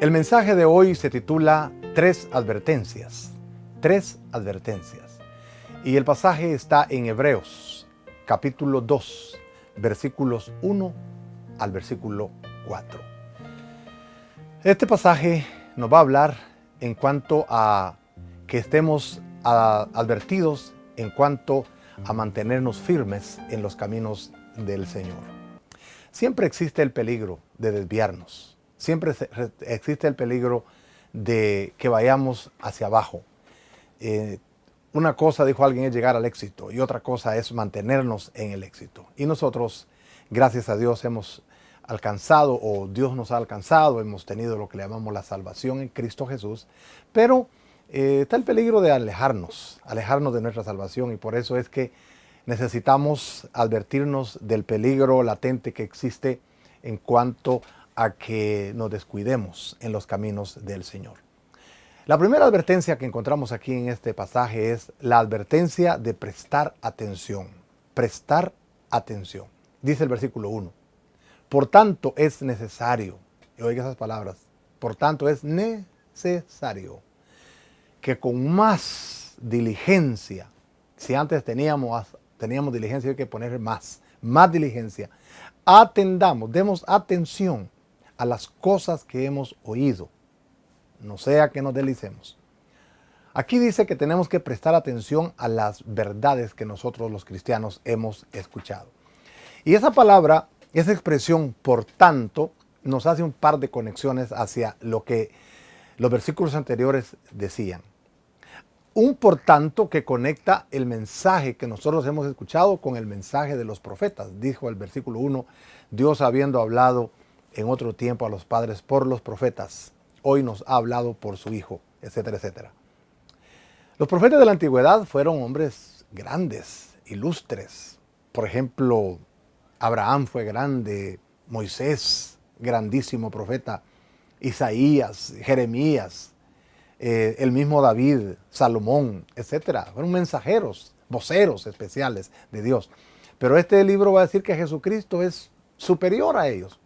El mensaje de hoy se titula Tres advertencias. Tres advertencias. Y el pasaje está en Hebreos, capítulo 2, versículos 1 al versículo 4. Este pasaje nos va a hablar en cuanto a que estemos advertidos en cuanto a mantenernos firmes en los caminos del Señor. Siempre existe el peligro de desviarnos. Siempre existe el peligro de que vayamos hacia abajo. Una cosa, dijo alguien, es llegar al éxito y otra cosa es mantenernos en el éxito. Y nosotros, gracias a Dios, hemos alcanzado, o Dios nos ha alcanzado, hemos tenido lo que le llamamos la salvación en Cristo Jesús, pero está el peligro de alejarnos de nuestra salvación, y por eso es que necesitamos advertirnos del peligro latente que existe en cuanto a que nos descuidemos en los caminos del Señor. La primera advertencia que encontramos aquí en este pasaje es la advertencia de prestar atención. Prestar atención. Dice el versículo 1. Por tanto es necesario, y oiga esas palabras, por tanto es necesario que con más diligencia, si antes teníamos diligencia, hay que poner más diligencia, demos atención a las cosas que hemos oído, no sea que nos deslicemos. Aquí dice que tenemos que prestar atención a las verdades que nosotros los cristianos hemos escuchado. Y esa palabra, esa expresión, por tanto, nos hace un par de conexiones hacia lo que los versículos anteriores decían. Un por tanto que conecta el mensaje que nosotros hemos escuchado con el mensaje de los profetas. Dijo el versículo 1, Dios habiendo hablado en otro tiempo a los padres por los profetas, hoy nos ha hablado por su Hijo, etcétera, etcétera. Los profetas de la antigüedad fueron hombres grandes, ilustres. Por ejemplo, Abraham fue grande, Moisés, grandísimo profeta, Isaías, Jeremías, el mismo David, Salomón, etcétera. Fueron mensajeros, voceros especiales de Dios. Pero este libro va a decir que Jesucristo es superior a ellos,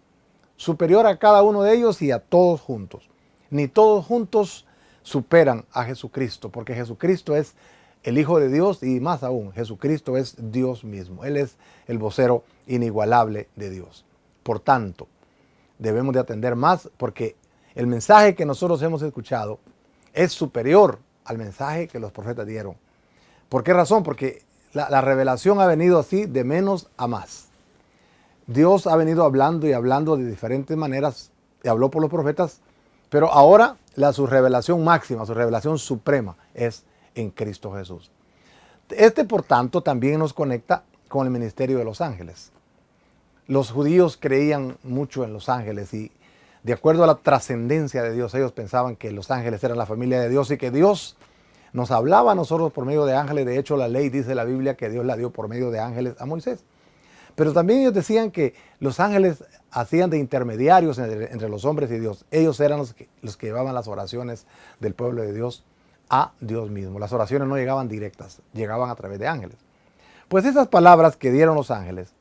superior a cada uno de ellos y a todos juntos. Ni todos juntos superan a Jesucristo, porque Jesucristo es el Hijo de Dios y más aún, Jesucristo es Dios mismo. Él es el vocero inigualable de Dios. Por tanto, debemos de atender más porque el mensaje que nosotros hemos escuchado es superior al mensaje que los profetas dieron. ¿Por qué razón? Porque la revelación ha venido así de menos a más. Dios ha venido hablando y hablando de diferentes maneras, y habló por los profetas, pero ahora su revelación máxima, su revelación suprema es en Cristo Jesús. Por tanto, también nos conecta con el ministerio de los ángeles. Los judíos creían mucho en los ángeles y de acuerdo a la trascendencia de Dios, ellos pensaban que los ángeles eran la familia de Dios y que Dios nos hablaba a nosotros por medio de ángeles. De hecho, la ley dice la Biblia que Dios la dio por medio de ángeles a Moisés. Pero también ellos decían que los ángeles hacían de intermediarios entre los hombres y Dios. Ellos eran los que llevaban las oraciones del pueblo de Dios a Dios mismo. Las oraciones no llegaban directas, llegaban a través de ángeles. Pues esas palabras que dieron los ángeles,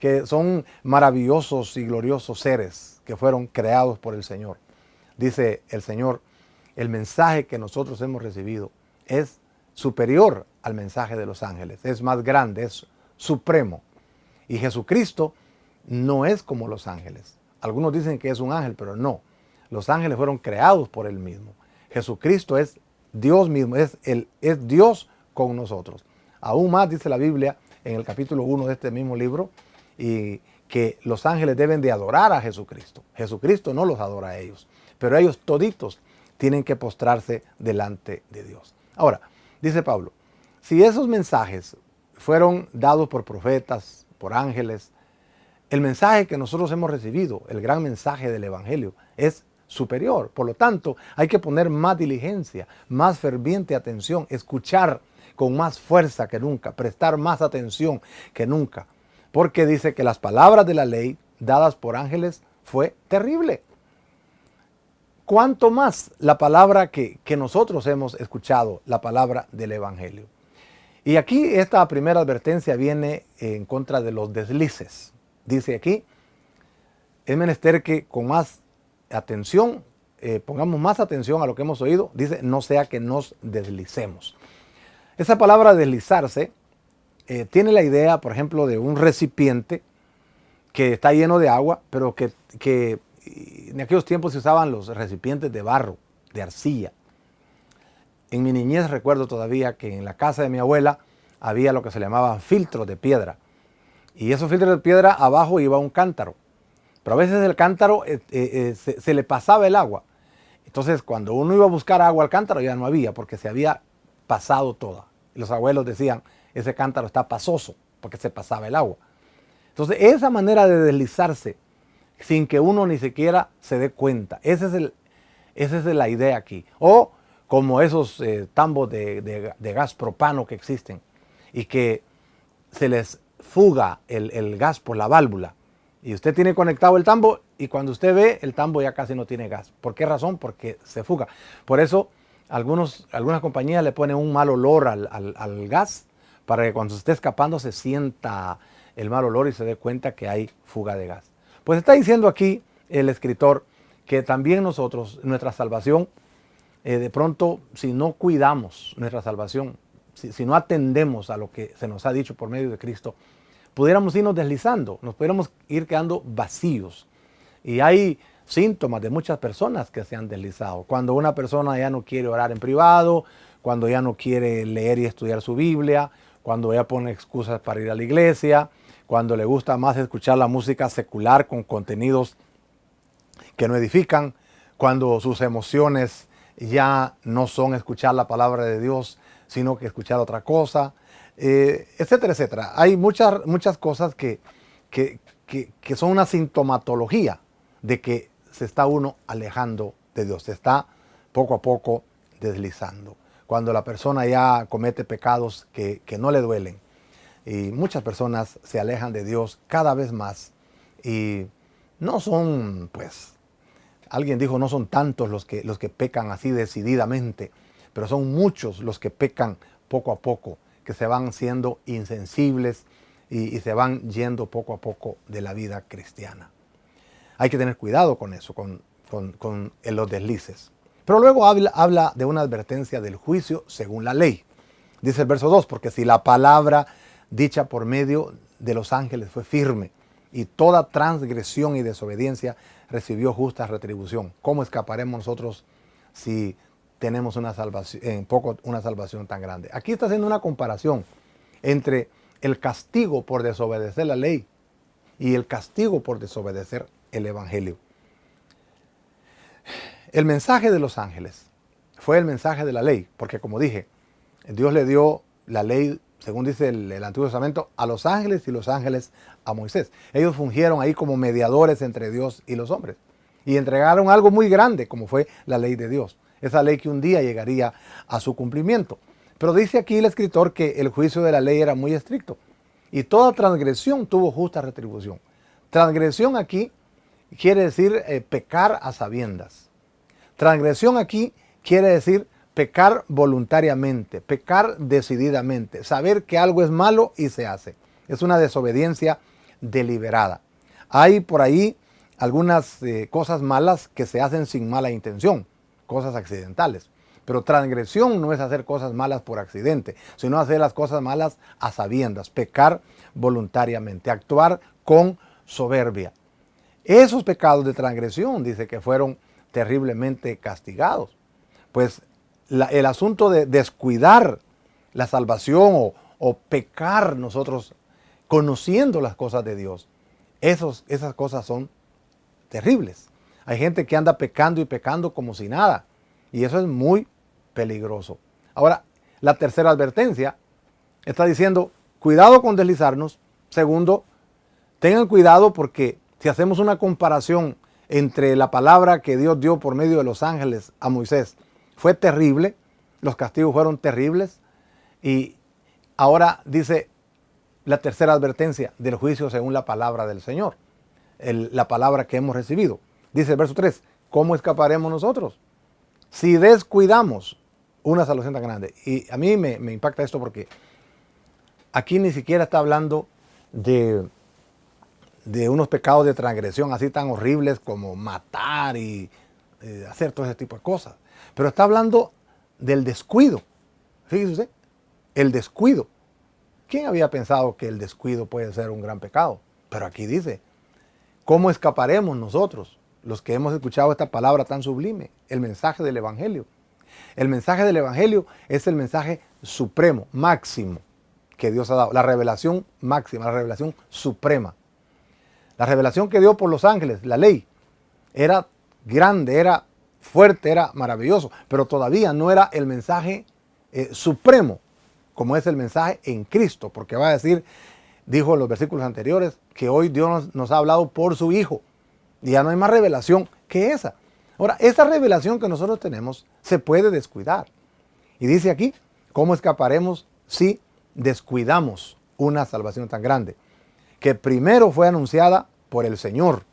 que son maravillosos y gloriosos seres que fueron creados por el Señor. Dice el Señor, el mensaje que nosotros hemos recibido es superior al mensaje de los ángeles. Es más grande, es supremo. Y Jesucristo no es como los ángeles. Algunos dicen que es un ángel, pero no. Los ángeles fueron creados por él mismo. Jesucristo es Dios mismo, es Dios con nosotros. Aún más dice la Biblia en el capítulo 1 de este mismo libro, y que los ángeles deben de adorar a Jesucristo. Jesucristo no los adora a ellos, pero ellos toditos tienen que postrarse delante de Dios. Ahora, dice Pablo, si esos mensajes fueron dados por profetas, por ángeles, el mensaje que nosotros hemos recibido, el gran mensaje del Evangelio, es superior. Por lo tanto, hay que poner más diligencia, más ferviente atención, escuchar con más fuerza que nunca, prestar más atención que nunca. Porque dice que las palabras de la ley dadas por ángeles fue terrible. ¿Cuánto más la palabra que nosotros hemos escuchado, la palabra del Evangelio? Y aquí esta primera advertencia viene en contra de los deslices. Dice aquí, es menester que con más atención pongamos más atención a lo que hemos oído. Dice, no sea que nos deslicemos. Esa palabra deslizarse tiene la idea, por ejemplo, de un recipiente que está lleno de agua, pero que en aquellos tiempos se usaban los recipientes de barro, de arcilla. En mi niñez recuerdo todavía que en la casa de mi abuela había lo que se llamaban filtros de piedra. Y esos filtros de piedra abajo iba un cántaro. Pero a veces el cántaro se le pasaba el agua. Entonces cuando uno iba a buscar agua al cántaro ya no había, porque se había pasado toda. Y los abuelos decían, ese cántaro está pasoso, porque se pasaba el agua. Entonces esa manera de deslizarse sin que uno ni siquiera se dé cuenta, esa es la idea aquí. O como esos tambos de gas propano que existen y que se les fuga el gas por la válvula. Y usted tiene conectado el tambo y cuando usted ve, el tambo ya casi no tiene gas. ¿Por qué razón? Porque se fuga. Por eso algunas compañías le ponen un mal olor al gas para que cuando se esté escapando se sienta el mal olor y se dé cuenta que hay fuga de gas. Pues está diciendo aquí el escritor que también nosotros, nuestra salvación, de pronto, si no cuidamos nuestra salvación, si no atendemos a lo que se nos ha dicho por medio de Cristo, pudiéramos irnos deslizando, nos pudiéramos ir quedando vacíos. Y hay síntomas de muchas personas que se han deslizado. Cuando una persona ya no quiere orar en privado, cuando ya no quiere leer y estudiar su Biblia, cuando ya pone excusas para ir a la iglesia, cuando le gusta más escuchar la música secular con contenidos que no edifican, cuando sus emociones ya no son escuchar la palabra de Dios, sino que escuchar otra cosa, etcétera, etcétera. Hay muchas cosas que son una sintomatología de que se está uno alejando de Dios, se está poco a poco deslizando. Cuando la persona ya comete pecados que no le duelen, y muchas personas se alejan de Dios cada vez más, y no son, pues, alguien dijo, no son tantos los que pecan así decididamente, pero son muchos los que pecan poco a poco, que se van siendo insensibles y se van yendo poco a poco de la vida cristiana. Hay que tener cuidado con eso, con los deslices. Pero luego habla de una advertencia del juicio según la ley. Dice el verso 2, porque si la palabra dicha por medio de los ángeles fue firme y toda transgresión y desobediencia recibió justa retribución, ¿cómo escaparemos nosotros si tenemos una salvación tan grande? Aquí está haciendo una comparación entre el castigo por desobedecer la ley y el castigo por desobedecer el evangelio. El mensaje de los ángeles fue el mensaje de la ley, porque como dije, Dios le dio la ley, según dice el Antiguo Testamento, a los ángeles y los ángeles a Moisés. Ellos fungieron ahí como mediadores entre Dios y los hombres y entregaron algo muy grande como fue la ley de Dios. Esa ley que un día llegaría a su cumplimiento. Pero dice aquí el escritor que el juicio de la ley era muy estricto y toda transgresión tuvo justa retribución. Transgresión aquí quiere decir pecar a sabiendas. Transgresión aquí quiere decir pecar voluntariamente, pecar decididamente, saber que algo es malo y se hace. Es una desobediencia deliberada. Hay por ahí algunas cosas malas que se hacen sin mala intención, cosas accidentales. Pero transgresión no es hacer cosas malas por accidente, sino hacer las cosas malas a sabiendas, pecar voluntariamente, actuar con soberbia. Esos pecados de transgresión dice que fueron terriblemente castigados. Pues el asunto de descuidar la salvación o pecar nosotros conociendo las cosas de Dios, esas cosas son terribles. Hay gente que anda pecando y pecando como si nada, y eso es muy peligroso. Ahora, la tercera advertencia está diciendo, cuidado con deslizarnos. Segundo, tengan cuidado porque si hacemos una comparación entre la palabra que Dios dio por medio de los ángeles a Moisés, fue terrible, los castigos fueron terribles, y ahora dice la tercera advertencia del juicio según la palabra del Señor, la palabra que hemos recibido. Dice el verso 3, ¿cómo escaparemos nosotros si descuidamos una salvación tan grande? Y a mí me impacta esto porque aquí ni siquiera está hablando de unos pecados de transgresión así tan horribles como matar y hacer todo ese tipo de cosas. Pero está hablando del descuido. Fíjese usted, el descuido. ¿Quién había pensado que el descuido puede ser un gran pecado? Pero aquí dice, ¿cómo escaparemos nosotros, los que hemos escuchado esta palabra tan sublime? El mensaje del Evangelio. El mensaje del Evangelio es el mensaje supremo, máximo, que Dios ha dado. La revelación máxima, la revelación suprema. La revelación que dio por los ángeles, la ley, era grande, era fuerte, era maravilloso, pero todavía no era el mensaje supremo, como es el mensaje en Cristo, porque va a decir, dijo en los versículos anteriores, que hoy Dios nos ha hablado por su Hijo, y ya no hay más revelación que esa. Ahora, esa revelación que nosotros tenemos se puede descuidar. Y dice aquí, ¿cómo escaparemos si descuidamos una salvación tan grande? Que primero fue anunciada por el Señor.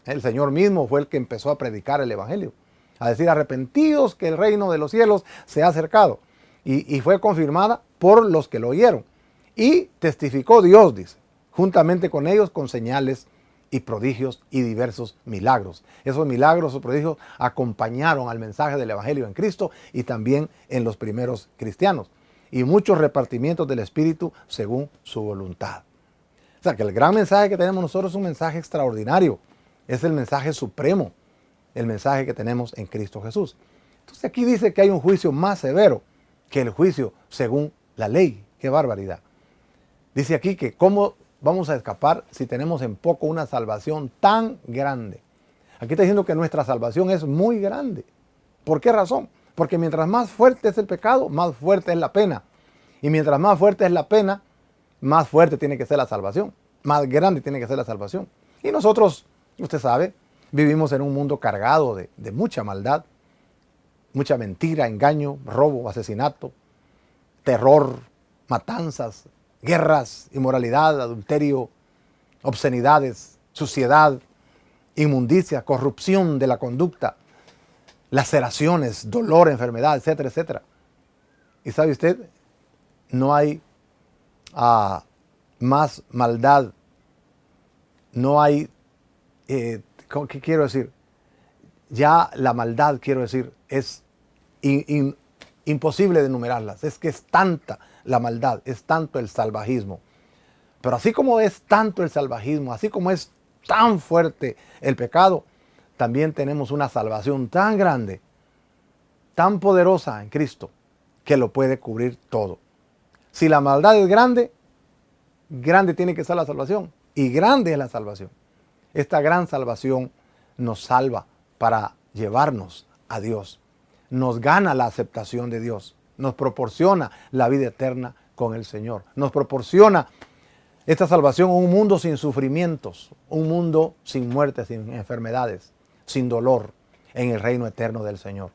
El Señor mismo fue el que empezó a predicar el Evangelio, a decir, arrepentidos que el reino de los cielos se ha acercado. Y fue confirmada por los que lo oyeron. Y testificó Dios, dice, juntamente con ellos con señales y prodigios y diversos milagros. Esos milagros o prodigios acompañaron al mensaje del Evangelio en Cristo y también en los primeros cristianos. Y muchos repartimientos del Espíritu según su voluntad. O sea que el gran mensaje que tenemos nosotros es un mensaje extraordinario. Es el mensaje supremo, el mensaje que tenemos en Cristo Jesús. Entonces aquí dice que hay un juicio más severo que el juicio según la ley. ¡Qué barbaridad! Dice aquí que cómo vamos a escapar si tenemos en poco una salvación tan grande. Aquí está diciendo que nuestra salvación es muy grande. ¿Por qué razón? Porque mientras más fuerte es el pecado, más fuerte es la pena. Y mientras más fuerte es la pena, más fuerte tiene que ser la salvación. Más grande tiene que ser la salvación. Y nosotros, usted sabe, vivimos en un mundo cargado de mucha maldad, mucha mentira, engaño, robo, asesinato, terror, matanzas, guerras, inmoralidad, adulterio, obscenidades, suciedad, inmundicia, corrupción de la conducta, laceraciones, dolor, enfermedad, etcétera, etcétera. Y sabe usted, no hay más maldad, no hay, ¿qué quiero decir? Ya la maldad, quiero decir, es imposible de enumerarlas. Es que es tanta la maldad, es tanto el salvajismo. Pero así como es tanto el salvajismo, así como es tan fuerte el pecado, también tenemos una salvación tan grande, tan poderosa en Cristo, que lo puede cubrir todo. Si la maldad es grande, grande tiene que ser la salvación. Y grande es la salvación. Esta gran salvación nos salva para llevarnos a Dios. Nos gana la aceptación de Dios. Nos proporciona la vida eterna con el Señor. Nos proporciona esta salvación un mundo sin sufrimientos, un mundo sin muerte, sin enfermedades, sin dolor en el reino eterno del Señor.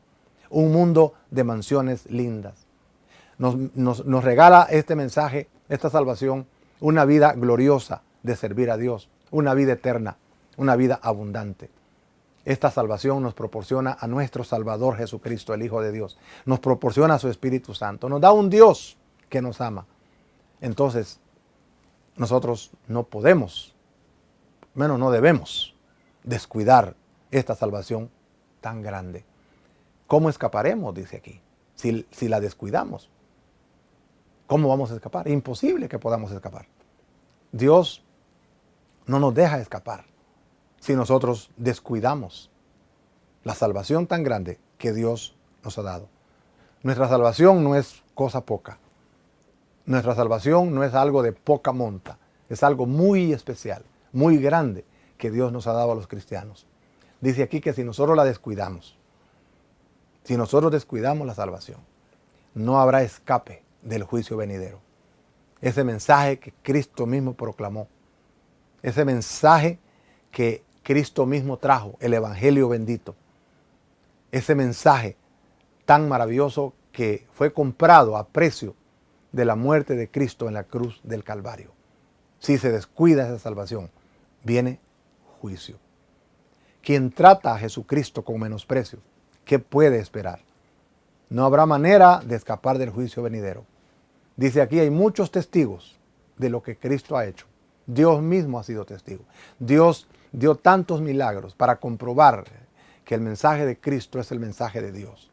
Un mundo de mansiones lindas. Nos regala este mensaje, esta salvación, una vida gloriosa de servir a Dios, una vida eterna, una vida abundante. Esta salvación nos proporciona a nuestro Salvador Jesucristo, el Hijo de Dios. Nos proporciona a su Espíritu Santo. Nos da un Dios que nos ama. Entonces, nosotros no podemos, menos no debemos, descuidar esta salvación tan grande. ¿Cómo escaparemos? Dice aquí. Si la descuidamos, ¿cómo vamos a escapar? Imposible que podamos escapar. Dios no nos deja escapar si nosotros descuidamos la salvación tan grande que Dios nos ha dado. Nuestra salvación no es cosa poca. Nuestra salvación no es algo de poca monta. Es algo muy especial, muy grande que Dios nos ha dado a los cristianos. Dice aquí que si nosotros la descuidamos, si nosotros descuidamos la salvación, no habrá escape del juicio venidero. Ese mensaje que Cristo mismo proclamó, ese mensaje que Cristo mismo trajo, el Evangelio bendito, ese mensaje tan maravilloso que fue comprado a precio de la muerte de Cristo en la cruz del Calvario. Si se descuida esa salvación, viene juicio. Quien trata a Jesucristo con menosprecio, ¿qué puede esperar? No habrá manera de escapar del juicio venidero. Dice aquí, hay muchos testigos de lo que Cristo ha hecho. Dios mismo ha sido testigo. Dios dio tantos milagros para comprobar que el mensaje de Cristo es el mensaje de Dios.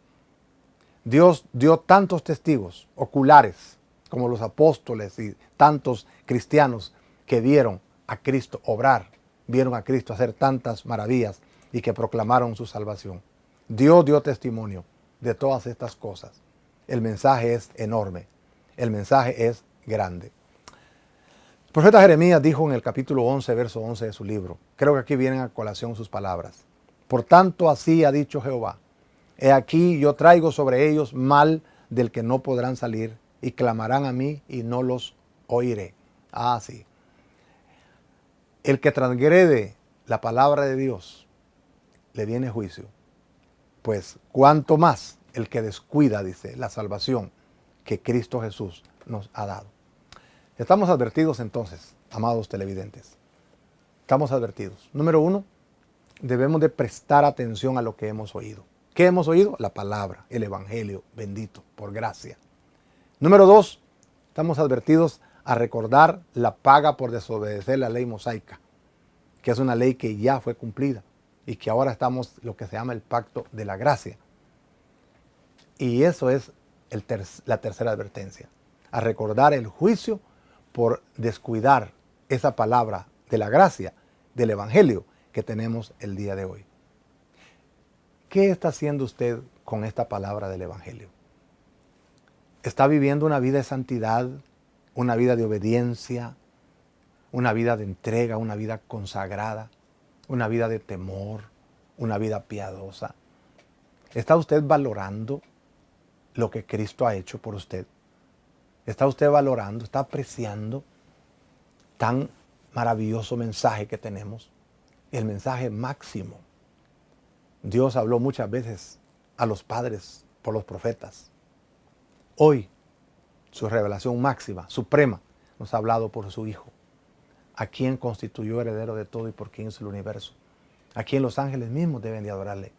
Dios dio tantos testigos oculares como los apóstoles y tantos cristianos que vieron a Cristo obrar, vieron a Cristo hacer tantas maravillas y que proclamaron su salvación. Dios dio testimonio de todas estas cosas. El mensaje es enorme, el mensaje es grande. El profeta Jeremías dijo en el capítulo 11, verso 11 de su libro, creo que aquí vienen a colación sus palabras. Por tanto, así ha dicho Jehová, he aquí yo traigo sobre ellos mal del que no podrán salir y clamarán a mí y no los oiré. Ah, sí. El que transgrede la palabra de Dios, le viene juicio. Pues cuánto más el que descuida, dice, la salvación que Cristo Jesús nos ha dado. Estamos advertidos entonces, amados televidentes. Estamos advertidos. Número 1, debemos de prestar atención a lo que hemos oído. ¿Qué hemos oído? La palabra, el evangelio bendito por gracia. Número 2, estamos advertidos a recordar la paga por desobedecer la ley mosaica, que es una ley que ya fue cumplida y que ahora estamos lo que se llama el pacto de la gracia. Y eso es la tercera advertencia, a recordar el juicio por descuidar esa palabra de la gracia, del evangelio que tenemos el día de hoy. ¿Qué está haciendo usted con esta palabra del evangelio? ¿Está viviendo una vida de santidad, una vida de obediencia, una vida de entrega, una vida consagrada, una vida de temor, una vida piadosa? ¿Está usted valorando lo que Cristo ha hecho por usted? ¿Está usted valorando, está apreciando tan maravilloso mensaje que tenemos? El mensaje máximo. Dios habló muchas veces a los padres por los profetas. Hoy, su revelación máxima, suprema, nos ha hablado por su Hijo, a quien constituyó heredero de todo y por quien es el universo, a quien los ángeles mismos deben de adorarle.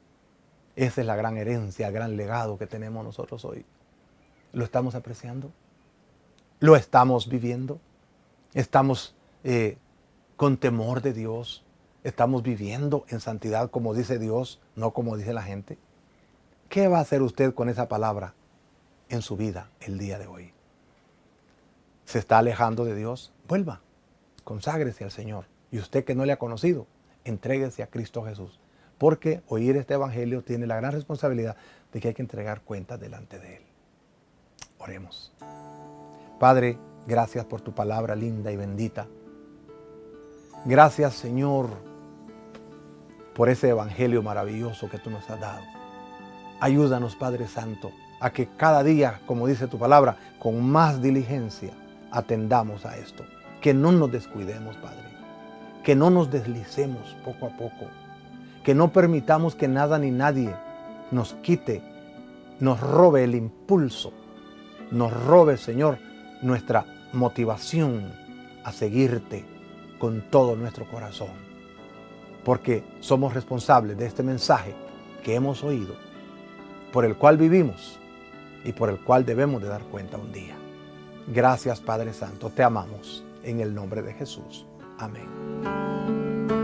Esa es la gran herencia, el gran legado que tenemos nosotros hoy. ¿Lo estamos apreciando? ¿Lo estamos viviendo? ¿Estamos con temor de Dios? ¿Estamos viviendo en santidad como dice Dios, no como dice la gente? ¿Qué va a hacer usted con esa palabra en su vida el día de hoy? ¿Se está alejando de Dios? Vuelva, conságrese al Señor. Y usted que no le ha conocido, entréguese a Cristo Jesús. Porque oír este evangelio tiene la gran responsabilidad de que hay que entregar cuentas delante de Él. Oremos. Padre, gracias por tu palabra linda y bendita. Gracias, Señor, por ese evangelio maravilloso que tú nos has dado. Ayúdanos, Padre Santo, a que cada día, como dice tu palabra, con más diligencia atendamos a esto. Que no nos descuidemos, Padre. Que no nos deslicemos poco a poco. Que no permitamos que nada ni nadie nos quite, nos robe el impulso, nos robe, Señor, nuestra motivación a seguirte con todo nuestro corazón. Porque somos responsables de este mensaje que hemos oído, por el cual vivimos y por el cual debemos de dar cuenta un día. Gracias, Padre Santo, te amamos en el nombre de Jesús. Amén.